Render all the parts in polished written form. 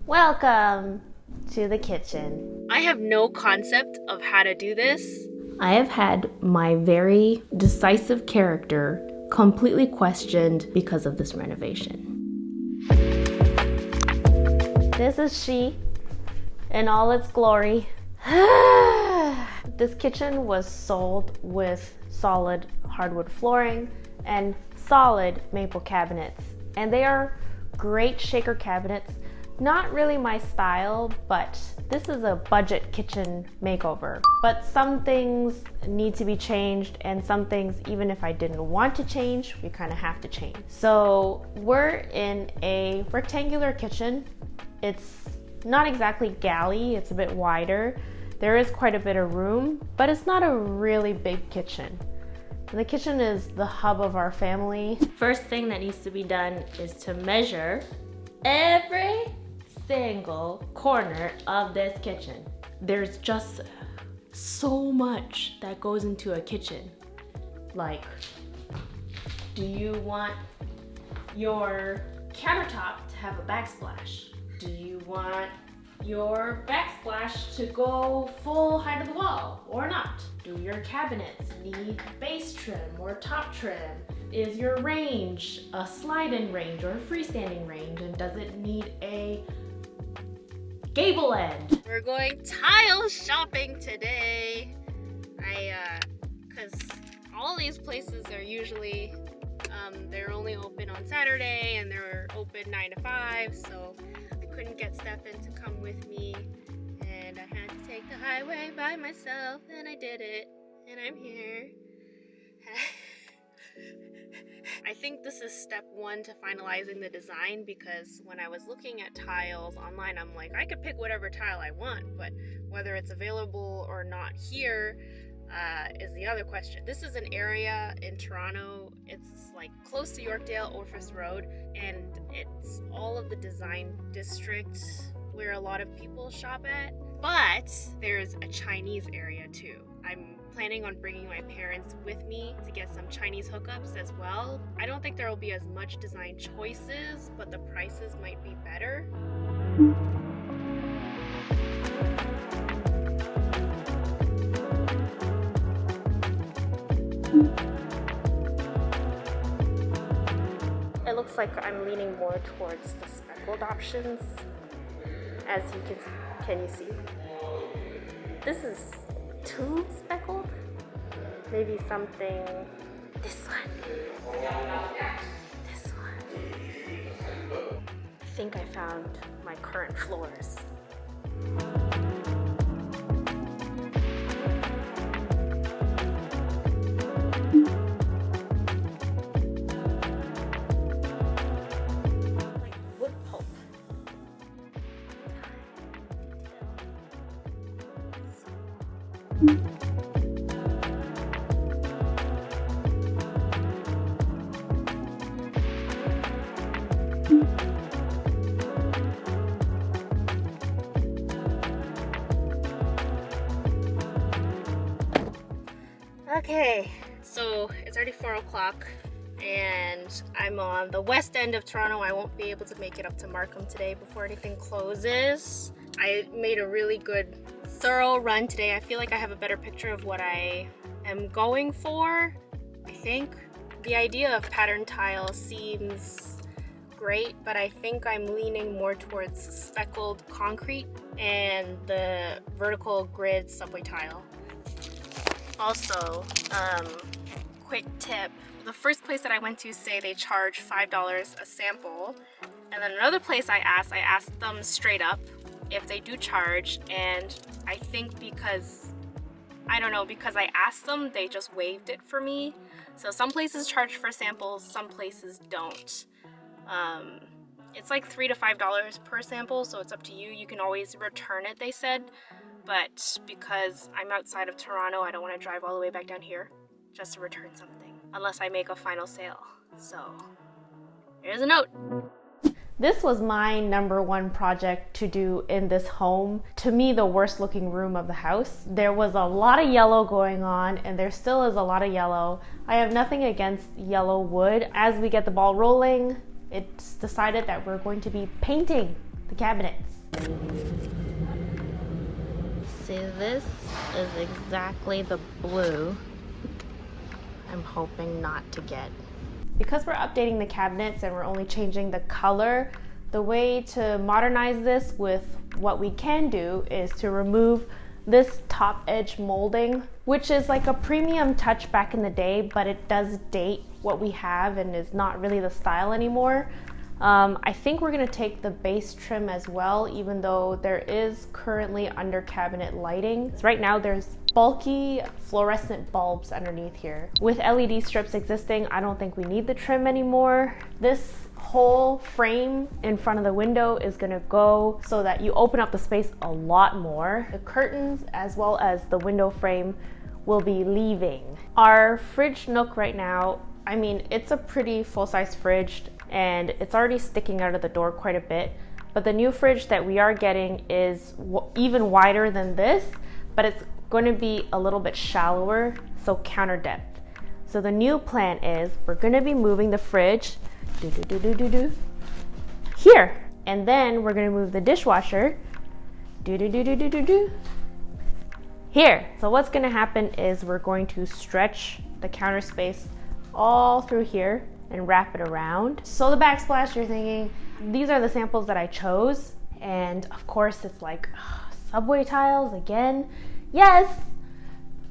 Welcome to the kitchen. I have no concept of how to do this. I have had my very decisive character completely questioned because of this renovation. This is she in all its glory. This kitchen was sold with solid hardwood flooring and solid maple cabinets, and they are great shaker cabinets. Not really my style, but this is a budget kitchen makeover. But some things need to be changed, and some things, even if I didn't want to change, we kind of have to change. So we're in a rectangular kitchen. It's not exactly galley, it's a bit wider. There is quite a bit of room, but it's not a really big kitchen. The kitchen is the hub of our family. First thing that needs to be done is to measure every single corner of this kitchen. There's just so much that goes into a kitchen. Like, do you want your countertop to have a backsplash? Do you want your backsplash to go full height of the wall or not? Do your cabinets need base trim or top trim? Is your range a slide-in range or a freestanding range, and does it need a gable end? We're going tile shopping today. Cause all these places are usually, they're only open on Saturday and they're open 9 to 5, so I couldn't get Stefan to come with me, and I had to take the highway by myself, and I did it, and I'm here. I think this is step one to finalizing the design, because when I was looking at tiles online, I'm like, I could pick whatever tile I want, but whether it's available or not here is the other question. This is an area in Toronto. It's like close to Yorkdale, Orfus Road, and it's all of the design district where a lot of people shop at. But there's a Chinese area too. I'm planning on bringing my parents with me to get some Chinese hookups as well. I don't think there will be as much design choices, but the prices might be better. It looks like I'm leaning more towards the speckled options, as you can you see? This is too speckled? Maybe something, this one. This one. I think I found my current floors. Like wood pulp. Okay, so it's already 4 o'clock and I'm on the west end of Toronto. I won't be able to make it up to Markham today before anything closes. I made a really good, thorough run today. I feel like I have a better picture of what I am going for, I think. The idea of pattern tile seems great, but I think I'm leaning more towards speckled concrete and the vertical grid subway tile. Also, quick tip, the first place that I went to say they charge $5 a sample, and then another place I asked them straight up if they do charge, and I think because I asked them, they just waived it for me. So some places charge for samples, some places don't. It's like $3 to $5 per sample, so it's up to you. You can always return it, they said. But because I'm outside of Toronto, I don't want to drive all the way back down here just to return something, unless I make a final sale. So, here's a note. This was my number one project to do in this home. To me, the worst looking room of the house. There was a lot of yellow going on, and there still is a lot of yellow. I have nothing against yellow wood. As we get the ball rolling, it's decided that we're going to be painting the cabinets. See, this is exactly the blue I'm hoping not to get. Because we're updating the cabinets and we're only changing the color, the way to modernize this with what we can do is to remove this top edge molding, which is like a premium touch back in the day, but it does date what we have and is not really the style anymore. I think we're gonna take the base trim as well, even though there is currently under cabinet lighting. So right now there's bulky fluorescent bulbs underneath here. With LED strips existing, I don't think we need the trim anymore. This whole frame in front of the window is gonna go so that you open up the space a lot more. The curtains as well as the window frame will be leaving. Our fridge nook right now, I mean, it's a pretty full-size fridge and it's already sticking out of the door quite a bit, but the new fridge that we are getting is even wider than this, but it's going to be a little bit shallower, so counter depth. So the new plan is we're going to be moving the fridge here, and then we're going to move the dishwasher here. So what's going to happen is we're going to stretch the counter space all through here and wrap it around. So the backsplash, you're thinking, these are the samples that I chose, and of course it's like subway tiles again. Yes,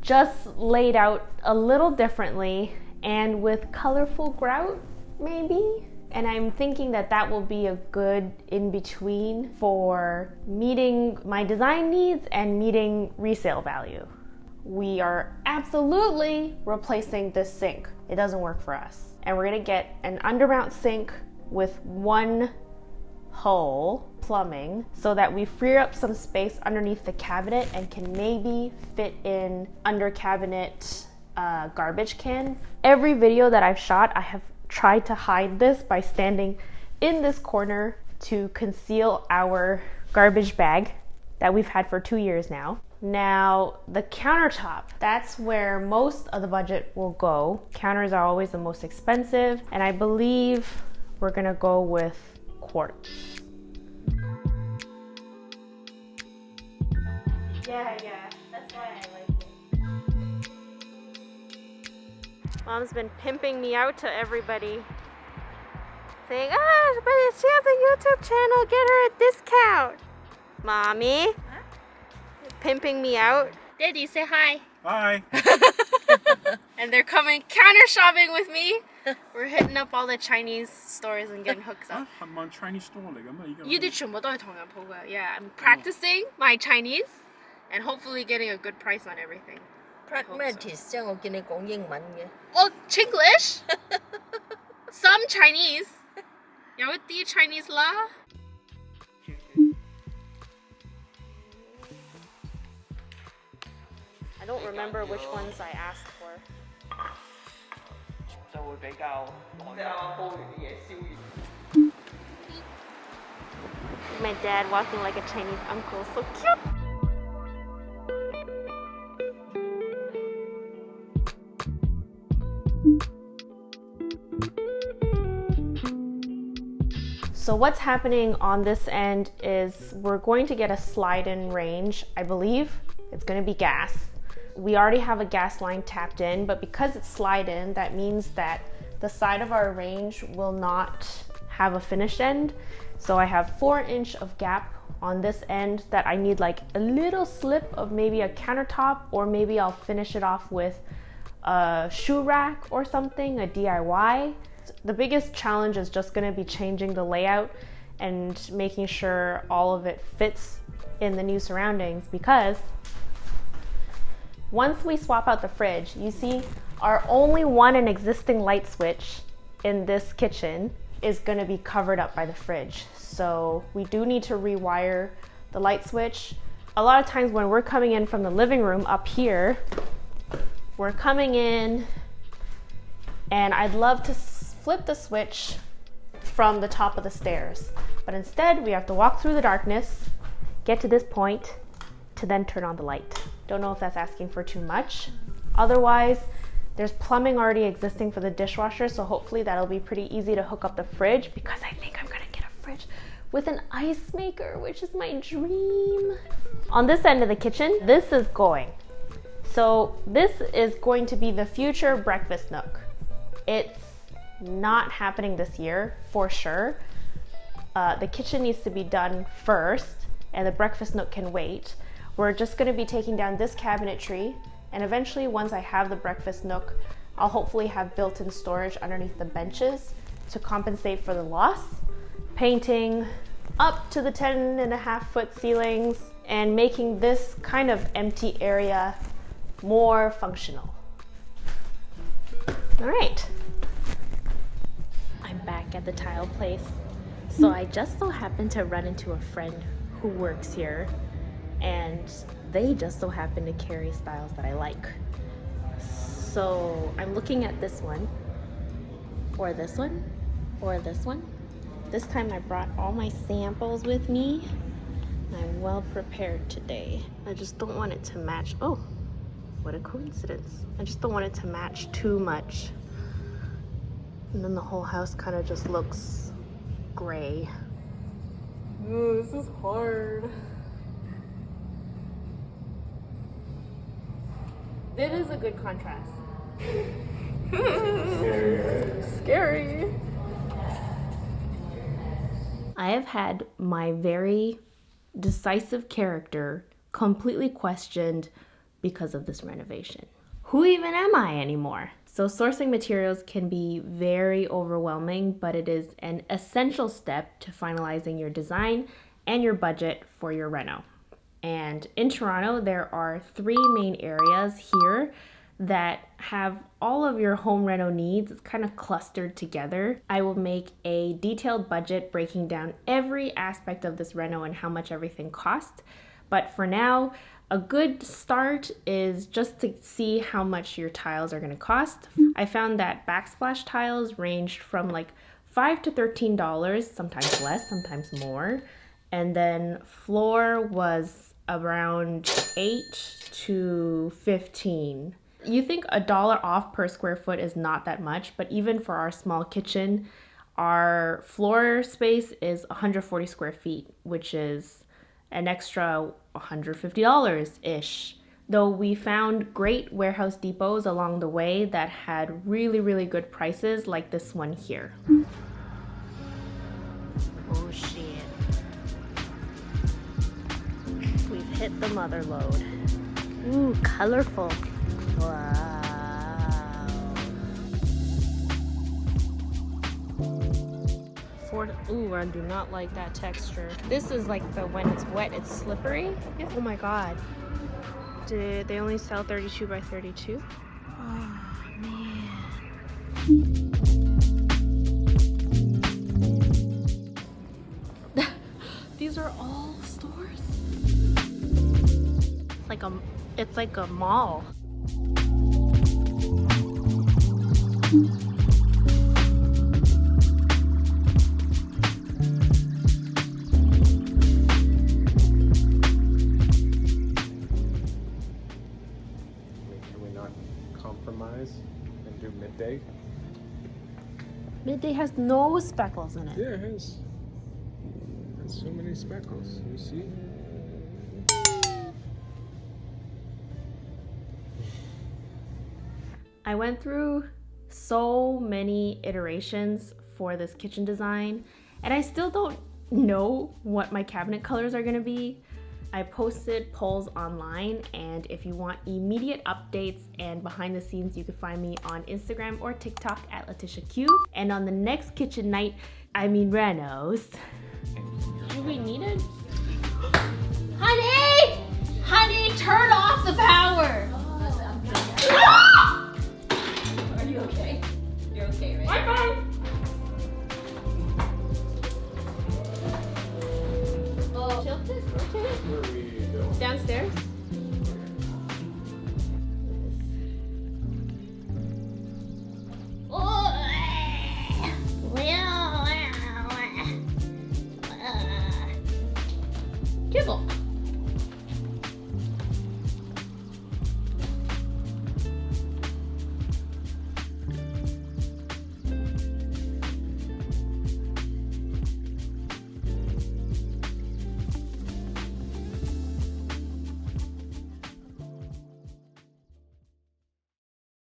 just laid out a little differently and with colorful grout maybe. And I'm thinking that that will be a good in-between for meeting my design needs and meeting resale value. We are absolutely replacing this sink. It doesn't work for us. And we're gonna get an undermount sink with one hole plumbing so that we free up some space underneath the cabinet and can maybe fit in under cabinet garbage can. Every video that I've shot, I have tried to hide this by standing in this corner to conceal our garbage bag that we've had for 2 years now. Now, the countertop, that's where most of the budget will go. Counters are always the most expensive, and I believe we're gonna go with quartz. Yeah, that's why I like it. Mom's been pimping me out to everybody, saying, but she has a YouTube channel, get her a discount. Mommy? Huh? Pimping me out. Daddy, say hi. Hi. And they're coming counter shopping with me. We're hitting up all the Chinese stores and getting hooks up. Chinese store嚟㗎嘛？依家 呢啲全部都係同人鋪㗎. Yeah, I'm practicing my Chinese and hopefully getting a good price on everything. Pragmatist 即係我見你講英文嘅。Oh, Chinglish? Some Chinese. 有一啲 Chinese 啦。I don't remember which ones I asked for. 就會比較即係啱啱煲完啲嘢燒完。My dad walking like a Chinese uncle, so cute. So what's happening on this end is we're going to get a slide-in range. I believe it's going to be gas. We already have a gas line tapped in, but because it's slide-in, that means that the side of our range will not have a finished end. So I have 4-inch of gap on this end that I need like a little slip of maybe a countertop, or maybe I'll finish it off with a shoe rack or something, a DIY. The biggest challenge is just going to be changing the layout and making sure all of it fits in the new surroundings, because once we swap out the fridge, you see our only one and existing light switch in this kitchen is going to be covered up by the fridge. So we do need to rewire the light switch. A lot of times when we're coming in from the living room up here, we're coming in and I'd love to flip the switch from the top of the stairs. But instead we have to walk through the darkness, get to this point to then turn on the light. Don't know if that's asking for too much. Otherwise, there's plumbing already existing for the dishwasher, so hopefully that'll be pretty easy to hook up the fridge, because I think I'm gonna get a fridge with an ice maker, which is my dream. On this end of the kitchen, this is going. So this is going to be the future breakfast nook. It's not happening this year for sure. The kitchen needs to be done first and the breakfast nook can wait. We're just gonna be taking down this cabinetry, and eventually once I have the breakfast nook, I'll hopefully have built-in storage underneath the benches to compensate for the loss. Painting up to the 10.5-foot ceilings and making this kind of empty area more functional. All right, I'm back at the tile place. So I just so happened to run into a friend who works here, and they just so happen to carry styles that I like. So I'm looking at this one, or this one, or this one. This time I brought all my samples with me. I'm well prepared today. I just don't want it to match. Oh, what a coincidence. I just don't want it to match too much. And then the whole house kind of just looks gray. Ooh, this is hard. It is a good contrast. Scary. I have had my very decisive character completely questioned because of this renovation. Who even am I anymore? So sourcing materials can be very overwhelming, but it is an essential step to finalizing your design and your budget for your reno. And in Toronto, there are 3 main areas here that have all of your home reno needs. It's kind of clustered together. I will make a detailed budget breaking down every aspect of this reno and how much everything costs. But for now, a good start is just to see how much your tiles are going to cost. I found that backsplash tiles ranged from like $5 to $13, sometimes less, sometimes more. And then floor was around $8 to $15. You think $1 off per square foot is not that much, but even for our small kitchen, our floor space is 140 square feet, which is an extra $150-ish. Though we found great warehouse depots along the way that had really, really good prices, like this one here. Oh shit. We've hit the mother load. Ooh, colorful. Wow. Ooh, I do not like that texture. This is like the when it's wet, it's slippery. Oh my god. Did they only sell 32 by 32? Oh man. These are all stores. It's like a mall. And do midday. Midday has no speckles in it. Yeah, it has. There's so many speckles. You see? I went through so many iterations for this kitchen design, and I still don't know what my cabinet colors are gonna be. I posted polls online, and if you want immediate updates and behind the scenes, you can find me on Instagram or TikTok at Letitia Q. And on the next kitchen night, renos. Do we need it? Honey! Honey, turn off the power! Are you okay? You're okay, right? Bye-bye! Tilted? Rotate? Where are we going? Downstairs? Kibble.